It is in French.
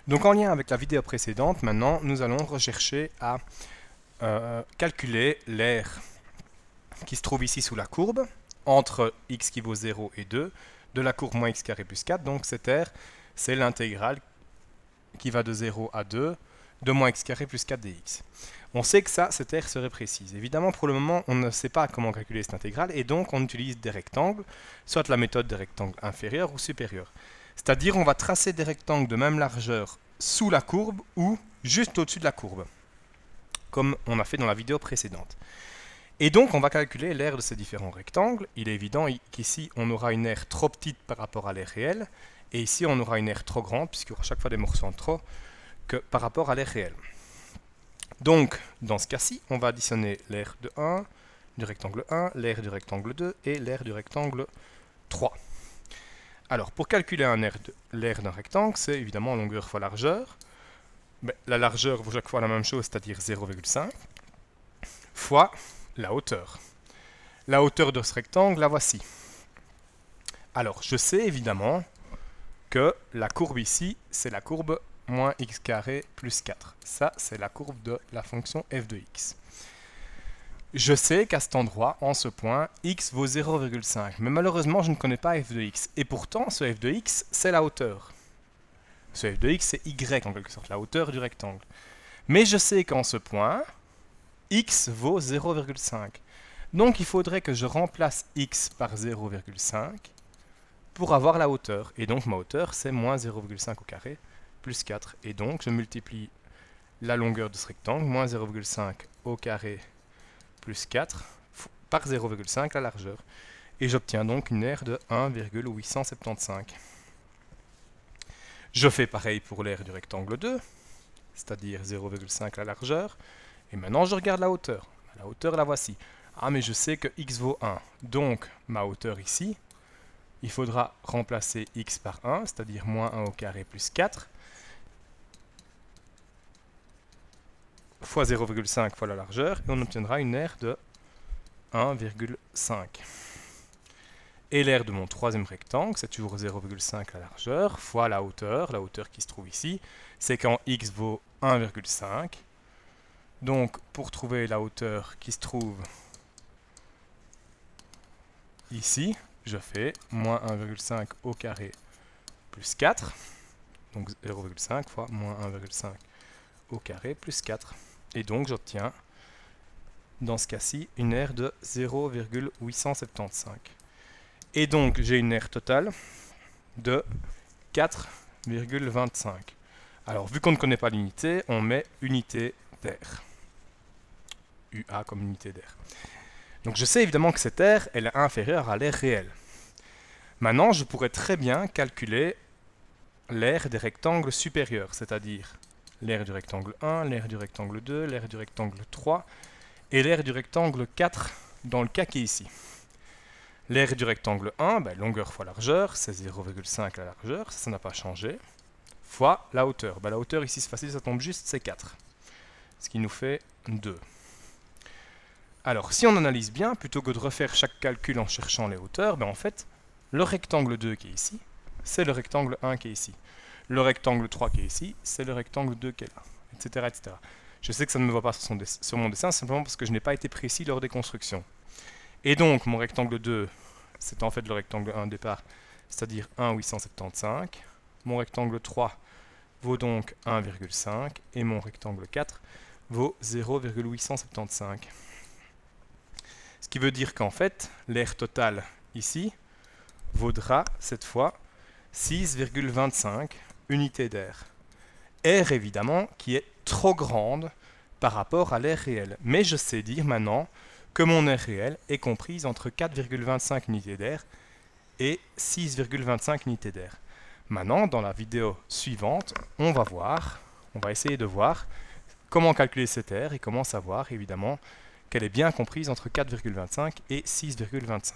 Donc en lien avec la vidéo précédente, maintenant nous allons rechercher à calculer l'aire qui se trouve ici sous la courbe, entre x qui vaut 0 et 2, de la courbe moins x carré plus 4. Donc cette aire, c'est l'intégrale qui va de 0 à 2 de moins x carré plus 4 dx. On sait que ça, cette aire serait précise. Évidemment, pour le moment, on ne sait pas comment calculer cette intégrale, et donc on utilise des rectangles, soit la méthode des rectangles inférieurs ou supérieurs. C'est-à-dire, on va tracer des rectangles de même largeur sous la courbe ou juste au-dessus de la courbe, comme on a fait dans la vidéo précédente. Et donc, on va calculer l'aire de ces différents rectangles. Il est évident qu'ici, on aura une aire trop petite par rapport à l'aire réelle, et ici, on aura une aire trop grande, puisqu'il y aura chaque fois des morceaux en trop, que par rapport à l'aire réelle. Donc, dans ce cas-ci, on va additionner l'aire de 1, du rectangle 1, l'aire du rectangle 2 et l'aire du rectangle 3. Alors, pour calculer l'aire d'un rectangle, c'est évidemment longueur fois largeur. Mais la largeur vaut chaque fois la même chose, c'est-à-dire 0,5, fois la hauteur. La hauteur de ce rectangle, la voici. Alors, je sais évidemment que la courbe ici, c'est la courbe moins x carré plus 4. Ça, c'est la courbe de la fonction f de x. Je sais qu'à cet endroit, en ce point, x vaut 0,5. Mais malheureusement, je ne connais pas f de x. Et pourtant, ce f de x, c'est la hauteur. Ce f de x, c'est y en quelque sorte, la hauteur du rectangle. Mais je sais qu'en ce point, x vaut 0,5. Donc il faudrait que je remplace x par 0,5 pour avoir la hauteur. Et donc ma hauteur, c'est moins 0,5 au carré plus 4. Et donc je multiplie la longueur de ce rectangle, moins 0,5 au carré plus 4, par 0,5 la largeur. Et j'obtiens donc une aire de 1,875. Je fais pareil pour l'aire du rectangle 2, c'est-à-dire 0,5 la largeur. Et maintenant je regarde la hauteur. La hauteur, la voici. Ah, mais je sais que x vaut 1. Donc ma hauteur ici, il faudra remplacer x par 1, c'est-à-dire moins 1 au carré plus 4, fois 0,5 fois la largeur, et on obtiendra une aire de 1,5. Et l'aire de mon troisième rectangle, c'est toujours 0,5 la largeur, fois la hauteur qui se trouve ici, c'est quand x vaut 1,5. Donc, pour trouver la hauteur qui se trouve ici, je fais moins 1,5 au carré plus 4, donc 0,5 fois moins 1,5 au carré plus 4. Et donc, j'obtiens, dans ce cas-ci, une aire de 0,875. Et donc, j'ai une aire totale de 4,25. Alors, vu qu'on ne connaît pas l'unité, on met unité d'aire. UA comme unité d'aire. Donc, je sais évidemment que cette aire, elle est inférieure à l'aire réelle. Maintenant, je pourrais très bien calculer l'aire des rectangles supérieurs, c'est-à-dire l'aire du rectangle 1, l'aire du rectangle 2, l'aire du rectangle 3 et l'aire du rectangle 4 dans le cas qui est ici. L'aire du rectangle 1, longueur fois largeur, c'est 0,5 la largeur, ça n'a pas changé, fois la hauteur. La hauteur ici c'est facile, ça tombe juste, c'est 4, ce qui nous fait 2. Alors si on analyse bien, plutôt que de refaire chaque calcul en cherchant les hauteurs, en fait, le rectangle 2 qui est ici, c'est le rectangle 1 qui est ici. Le rectangle 3 qui est ici, c'est le rectangle 2 qui est là, etc., etc. Je sais que ça ne me voit pas sur mon dessin, simplement parce que je n'ai pas été précis lors des constructions. Et donc, mon rectangle 2, c'est en fait le rectangle 1 de départ, c'est-à-dire 1,875. Mon rectangle 3 vaut donc 1,5 et mon rectangle 4 vaut 0,875. Ce qui veut dire qu'en fait, l'aire totale ici vaudra cette fois 6,25 unités d'aire. Aire évidemment qui est trop grande par rapport à l'aire réelle. Mais je sais dire maintenant que mon aire réelle est comprise entre 4,25 unités d'air et 6,25 unités d'air. Maintenant, dans la vidéo suivante, on va essayer de voir comment calculer cette aire et comment savoir évidemment qu'elle est bien comprise entre 4,25 et 6,25.